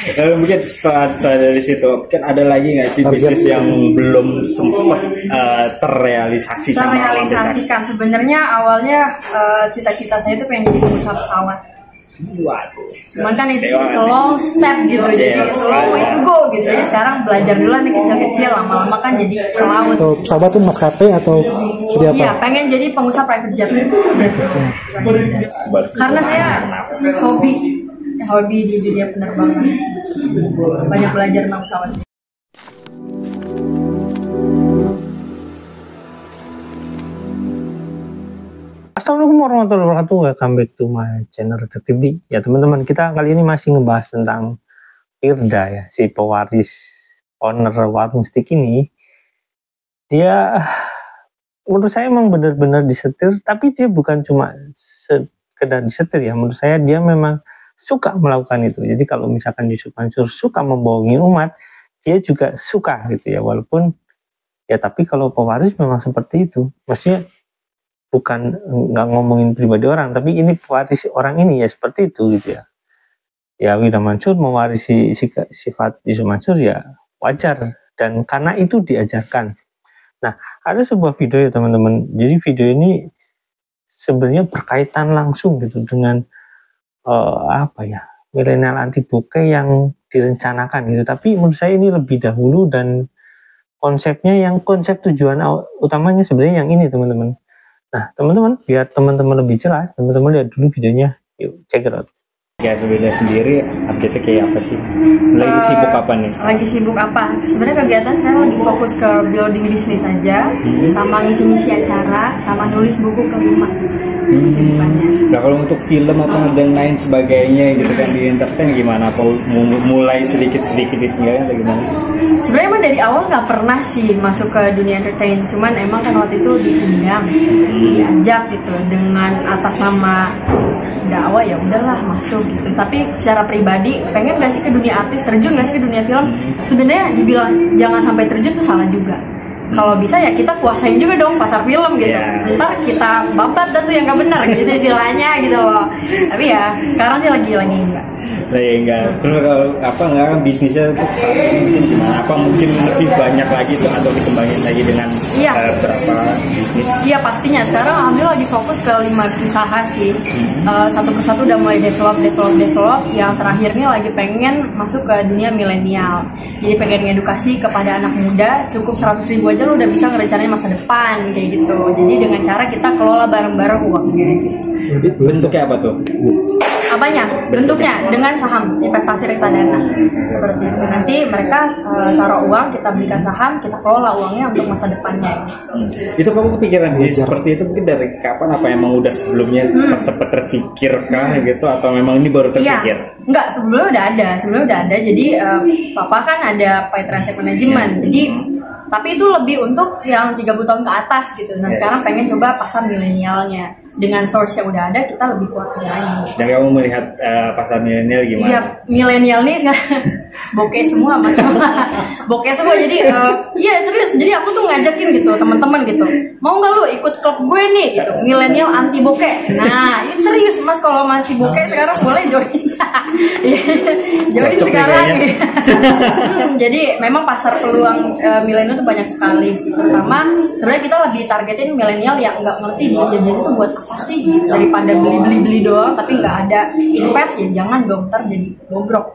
Mungkin setelah dari situ kan ada lagi nggak sih bisnis yang belum sempat terrealisasikan? Sebenarnya awalnya cita-cita saya itu pengen jadi pengusaha pesawat. Waduh. Cuman kan itu long step gitu, jadi slow way to go gitu. Jadi sekarang belajar dulu nih kecil-kecil, lama-lama kan jadi pesawat. Pesawat tuh maskapai atau seperti apa? Iya, pengen jadi pengusaha private jet. Karena saya hobi di dunia penerbangan. Banyak belajar tentang pesawat. Assalamualaikum warahmatullahi wabarakatuh. Welcome back to my channel Detektif D. Ya teman-teman, kita kali ini masih ngebahas tentang Firda ya, si pewaris owner warung steak ini. Dia menurut saya emang benar-benar disetir, tapi dia bukan cuma sekedar disetir ya. Menurut saya dia memang suka melakukan itu. Jadi kalau misalkan Yusuf Mansur suka membohongi umat, dia juga suka gitu ya. Walaupun ya, tapi kalau pewaris memang seperti itu. Maksudnya bukan nggak ngomongin pribadi orang, tapi ini pewaris orang ini ya seperti itu gitu ya. Ya Firda Mansur mewarisi sifat Yusuf Mansur ya wajar, dan karena itu diajarkan. Nah, ada sebuah video ya teman-teman. Jadi video ini sebenarnya berkaitan langsung gitu dengan milenial anti bokeh yang direncanakan gitu. Tapi menurut saya ini lebih dahulu, dan konsepnya konsep tujuan utamanya sebenarnya yang ini teman-teman. Nah teman-teman, biar teman-teman lebih jelas, teman-teman lihat dulu videonya. Yuk check it out. Ya Firda sendiri update kayak apa sih? Lagi sibuk apa nih? Lagi sibuk apa? Sebenarnya kegiatan sekarang lagi fokus ke building bisnis aja, sama ngisi-ngisi acara, sama nulis buku kelima. Nah kalau untuk film apa dan lain sebagainya gitu kan, di entertain gimana? Apa mulai sedikit-sedikit ditinggalin atau gimana? Sebenarnya emang dari awal nggak pernah sih masuk ke dunia entertain, cuman emang kan waktu itu diundang, diajak gitu dengan atas nama dakwah, ya udahlah masuk gitu. Tapi secara pribadi pengen nggak sih ke dunia artis, terjun nggak sih ke dunia film? Sebenarnya dibilang jangan sampai terjun tuh salah juga. Kalau bisa ya kita kuasain juga dong pasar film gitu. Ntar kita babat dah tuh yang gak benar gitu istilahnya gitu loh. Tapi ya sekarang sih lagi enggak. Terus kalau nggak bisnisnya untuk saat ini gimana? Apa mungkin lebih banyak lagi tuh atau dikembangin lagi dengan berapa bisnis? Iya pastinya. Sekarang alhamdulillah lagi fokus ke 5 usaha sih. Satu persatu udah mulai develop. Yang terakhir nih lagi pengen masuk ke dunia milenial. Jadi pengen edukasi kepada anak muda, cukup 100.000 aja lo udah bisa ngerencanain masa depan kayak gitu. Jadi dengan cara kita kelola bareng-bareng uangnya. Bentuknya apa tuh? Apanya? Bentuknya dengan saham, investasi reksadana seperti itu. Nanti mereka taruh uang, kita belikan saham, kita kelola uangnya untuk masa depannya. Itu kamu kepikiran seperti itu mungkin dari kapan? Apa emang udah sebelumnya sempat terpikirkah gitu, atau memang ini baru terpikir? Enggak, sebelumnya udah ada. Jadi papa kan ada Pahitra Asset Management. Jadi tapi itu lebih untuk yang 30 tahun ke atas gitu. Nah sekarang pengen coba pasar milenialnya. Dengan source yang udah ada, kita lebih kuat lagi. Dan kamu melihat pasar milenial gimana? Iya, milenial nih sekarang bokeh semua bokeh semua. Jadi iya serius. Jadi aku tuh ngajakin gitu teman-teman gitu, mau nggak lu ikut klub gue nih gitu, milenial anti bokeh. Nah ini serius mas, kalau masih bokeh sekarang boleh join. Join sekarang. Jadi memang pasar peluang milenial tuh banyak sekali sih. Terutama sebenarnya kita lebih targetin milenial yang nggak ngerti duit jajan itu buat apa sih, daripada beli doang tapi nggak ada invest, ya jangan dong, ntar jadi bobrok.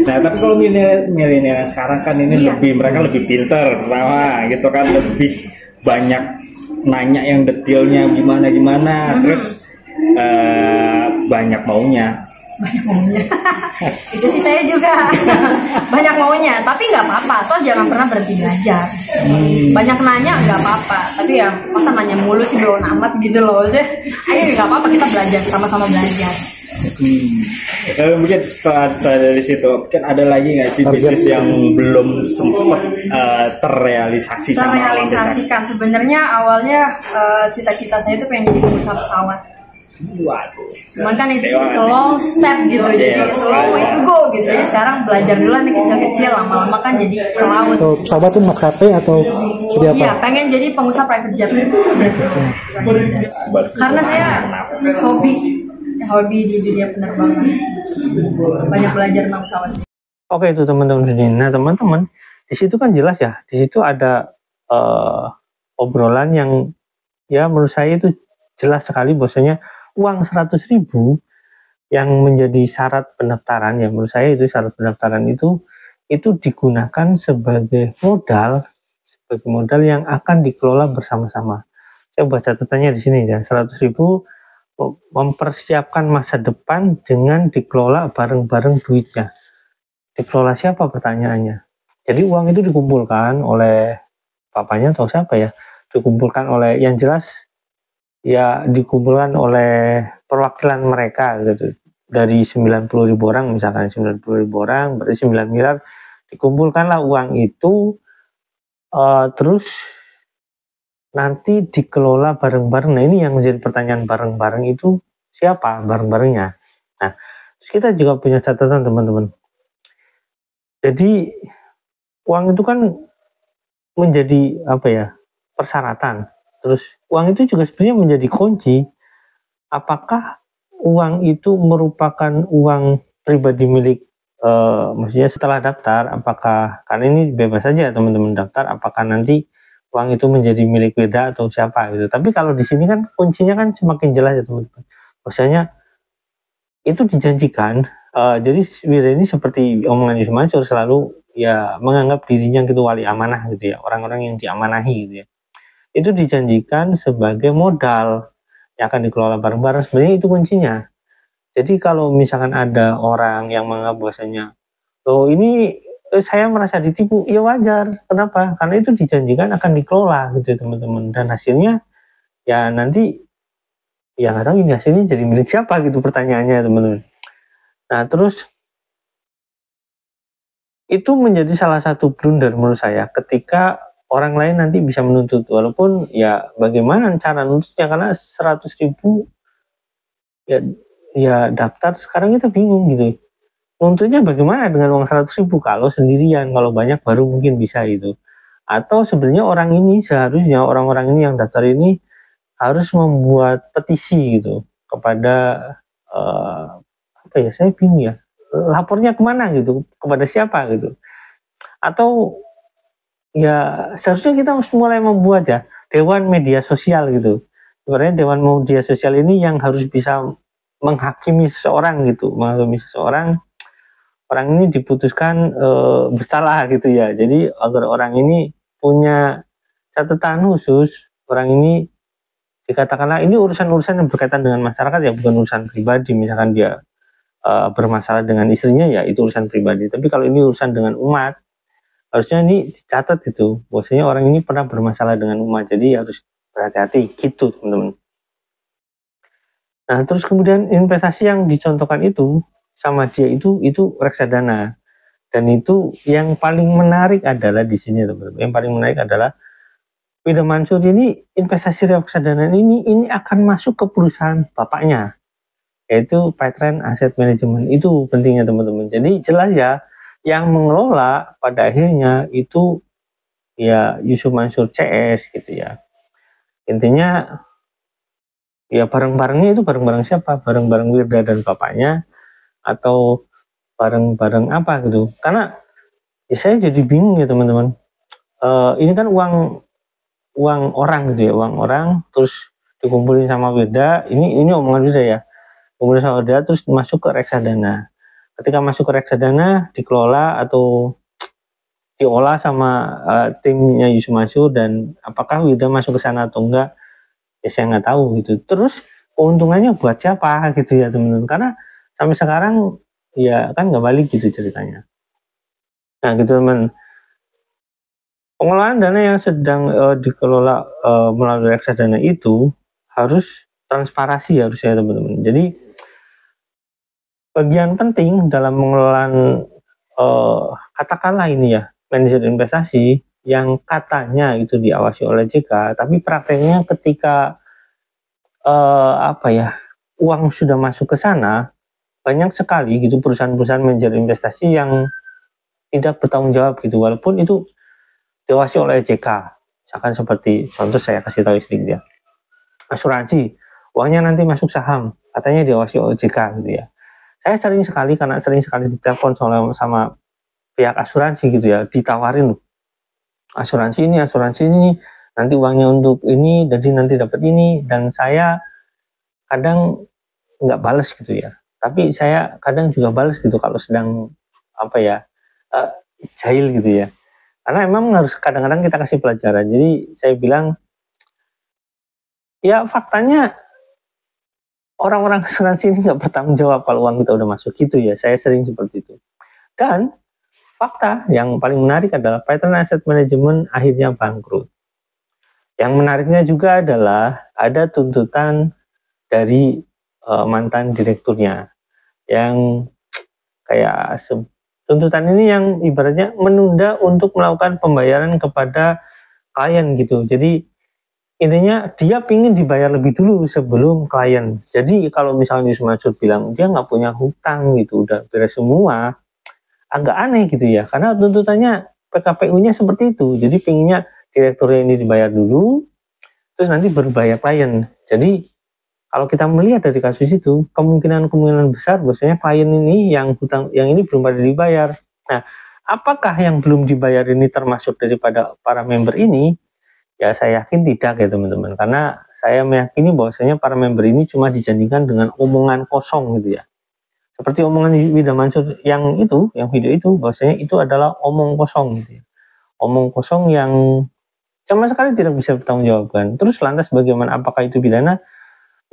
Nah tapi kalau milenial sekarang kan ini mereka lebih pinter pertama gitu kan, lebih banyak nanya yang detailnya gimana, terus banyak maunya. Itu sih saya juga banyak maunya, tapi nggak apa-apa, soal jangan pernah berhenti belajar. Banyak nanya nggak apa-apa, tapi ya masa nanya mulu sih, belum amat gitu loh. Ayo nggak apa-apa, kita belajar, sama-sama belajar. Mungkin setelah dari situ kan ada lagi nggak sih bisnis yang belum sempat terrealisasikan? Sebenarnya awalnya cita-cita saya itu pengen jadi pengusaha pesawat. Waduh. Cuman kan itu long step gitu, jadi slow way to go gitu. Jadi sekarang belajar dulu nih kecil-kecil, lama-lama kan jadi pesawat. Pesawat tuh maskapai atau seperti apa? Iya, pengen jadi pengusaha private jet. Karena saya hobi di dunia penerbangan. Banyak belajar tentang pesawat. Oke itu teman-teman sini. Nah teman-teman, di situ kan jelas ya, di situ ada obrolan yang ya menurut saya itu jelas sekali bahwasanya uang 100.000 yang menjadi syarat pendaftaran, ya menurut saya itu syarat pendaftaran itu digunakan sebagai modal yang akan dikelola bersama-sama. Saya baca catatannya di sini ya, 100.000 mempersiapkan masa depan dengan dikelola bareng-bareng duitnya. Dikelola siapa pertanyaannya? Jadi uang itu dikumpulkan oleh papanya atau siapa ya? Dikumpulkan oleh, yang jelas ya dikumpulkan oleh perwakilan mereka gitu. Dari 90.000 orang, misalkan 90.000 orang berarti 9 miliar, dikumpulkanlah uang itu, terus nanti dikelola bareng-bareng. Nah ini yang menjadi pertanyaan, bareng-bareng itu siapa bareng-barengnya? Nah terus kita juga punya catatan teman-teman. Jadi uang itu kan menjadi apa ya, persyaratan. Terus uang itu juga sebenarnya menjadi kunci. Apakah uang itu merupakan uang pribadi milik, maksudnya setelah daftar, apakah, karena ini bebas saja teman-teman daftar, apakah nanti uang itu menjadi milik beda atau siapa gitu. Tapi kalau di sini kan kuncinya kan semakin jelas ya teman-teman. Maksudnya itu dijanjikan. Jadi Wira ini seperti omongan Yusuf Mansur selalu ya menganggap dirinya gitu wali amanah gitu ya, orang-orang yang diamanahi gitu ya. Itu dijanjikan sebagai modal yang akan dikelola bareng-bareng. Sebenarnya itu kuncinya. Jadi kalau misalkan ada orang yang menganggap bahwasanya, oh ini saya merasa ditipu, ya wajar. Kenapa? Karena itu dijanjikan akan dikelola gitu ya teman-teman. Dan hasilnya ya nanti ya nggak tahu ini hasilnya jadi milik siapa gitu pertanyaannya teman-teman. Nah terus itu menjadi salah satu blunder menurut saya ketika orang lain nanti bisa menuntut, walaupun ya bagaimana cara nuntutnya, karena 100.000 ya daftar, sekarang kita bingung gitu nuntutnya bagaimana dengan uang 100.000, kalau sendirian, kalau banyak baru mungkin bisa itu. Atau sebenarnya orang ini seharusnya, orang-orang ini yang daftar ini harus membuat petisi gitu kepada apa ya, saya bingung ya, lapornya kemana gitu, kepada siapa gitu. Atau ya seharusnya kita harus mulai membuat ya dewan media sosial gitu. Sebenarnya dewan media sosial ini yang harus bisa menghakimi seseorang gitu, menghakimi seseorang, orang ini diputuskan bersalah gitu ya. Jadi agar orang ini punya catatan khusus, orang ini dikatakanlah ini urusan-urusan yang berkaitan dengan masyarakat ya, bukan urusan pribadi. Misalkan dia bermasalah dengan istrinya ya itu urusan pribadi, tapi kalau ini urusan dengan umat, harusnya ini dicatat gitu, bahwasanya orang ini pernah bermasalah dengan umat, jadi harus berhati-hati gitu teman-teman. Nah terus kemudian investasi yang dicontohkan itu sama dia itu reksadana, dan itu yang paling menarik adalah di sini teman-teman. Yang paling menarik adalah Wira Mansur ini investasi reksadana ini akan masuk ke perusahaan bapaknya, yaitu Pattern Asset Management. Itu pentingnya teman-teman. Jadi jelas ya, yang mengelola pada akhirnya itu ya Yusuf Mansur CS gitu ya. Intinya ya bareng-barengnya itu bareng-bareng siapa? Bareng-bareng Wirda dan bapaknya, atau bareng-bareng apa gitu. Karena ya saya jadi bingung ya teman-teman. Ini kan uang orang gitu ya, uang orang terus dikumpulin sama Wirda. Ini omongan Wirda ya. Kumpulin sama Wirda terus masuk ke reksadana. Ketika masuk ke reksadana dikelola atau diolah sama timnya Yusuf Mansur, dan apakah Wirda masuk ke sana atau enggak ya saya nggak tahu gitu. Terus keuntungannya buat siapa gitu ya teman-teman, karena sampai sekarang ya kan nggak balik gitu ceritanya. Nah gitu teman, pengelolaan dana yang sedang dikelola melalui reksadana itu harus transparansi harusnya teman-teman. Jadi bagian penting dalam pengelolaan katakanlah ini ya manajer investasi yang katanya itu diawasi oleh JK, tapi prakteknya ketika apa ya, uang sudah masuk ke sana, banyak sekali gitu perusahaan-perusahaan manajer investasi yang tidak bertanggung jawab gitu, walaupun itu diawasi oleh JK. Misalkan seperti contoh saya kasih tahu sedikit ya, asuransi uangnya nanti masuk saham, katanya diawasi oleh JK gitu ya. Saya sering sekali ditelepon sama pihak asuransi gitu ya, ditawarin asuransi ini nanti uangnya untuk ini, jadi nanti dapat ini, dan saya kadang nggak balas gitu ya, tapi saya kadang juga balas gitu kalau sedang apa ya, jahil gitu ya, karena emang harus kadang-kadang kita kasih pelajaran. Jadi saya bilang ya faktanya orang-orang asuransi ini nggak bertanggung jawab kalau uang kita udah masuk gitu ya, saya sering seperti itu. Dan fakta yang paling menarik adalah Pattern Asset Management akhirnya bangkrut. Yang menariknya juga adalah ada tuntutan dari mantan direkturnya yang kayak tuntutan ini yang ibaratnya menunda untuk melakukan pembayaran kepada klien gitu. Jadi intinya dia pingin dibayar lebih dulu sebelum klien. Jadi kalau misalnya Yusuf Mansur bilang dia nggak punya hutang gitu, udah beres semua, agak aneh gitu ya, karena tuntutannya PKPU-nya seperti itu. Jadi pinginnya direkturnya ini dibayar dulu, terus nanti baru bayar klien. Jadi kalau kita melihat dari kasus itu, kemungkinan besar biasanya klien ini yang hutang yang ini belum pada dibayar. Nah, apakah yang belum dibayar ini termasuk daripada para member ini? Ya saya yakin tidak ya teman-teman, karena saya meyakini bahwasanya para member ini cuma dijanjikan dengan omongan kosong gitu ya. Seperti omongan Wida Mansur yang itu, yang video itu, bahwasanya itu adalah omong kosong gitu ya. Omong kosong yang sama sekali tidak bisa bertanggungjawabkan. Terus lantas bagaimana, apakah itu pidana?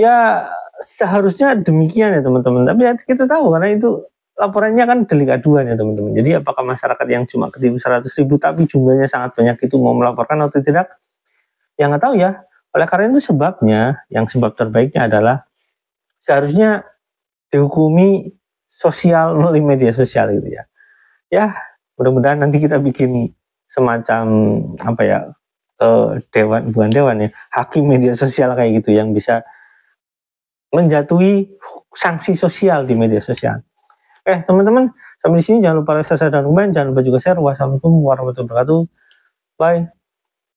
Ya seharusnya demikian ya teman-teman. Tapi ya, kita tahu karena itu laporannya kan delik aduan ya teman-teman. Jadi apakah masyarakat yang cuma ketipu 100.000 tapi jumlahnya sangat banyak itu mau melaporkan atau tidak? Ya nggak tahu ya. Oleh karena itu sebabnya, yang sebab terbaiknya adalah seharusnya dihukumi sosial melalui media sosial gitu ya. Ya mudah-mudahan nanti kita bikin semacam apa ya, dewan, bukan dewan ya, hakim media sosial kayak gitu yang bisa menjatuhi sanksi sosial di media sosial. Teman-teman, sampai di sini jangan lupa like, subscribe, dan komen, jangan lupa juga share. Wassalamualaikum warahmatullahi wabarakatuh. Bye.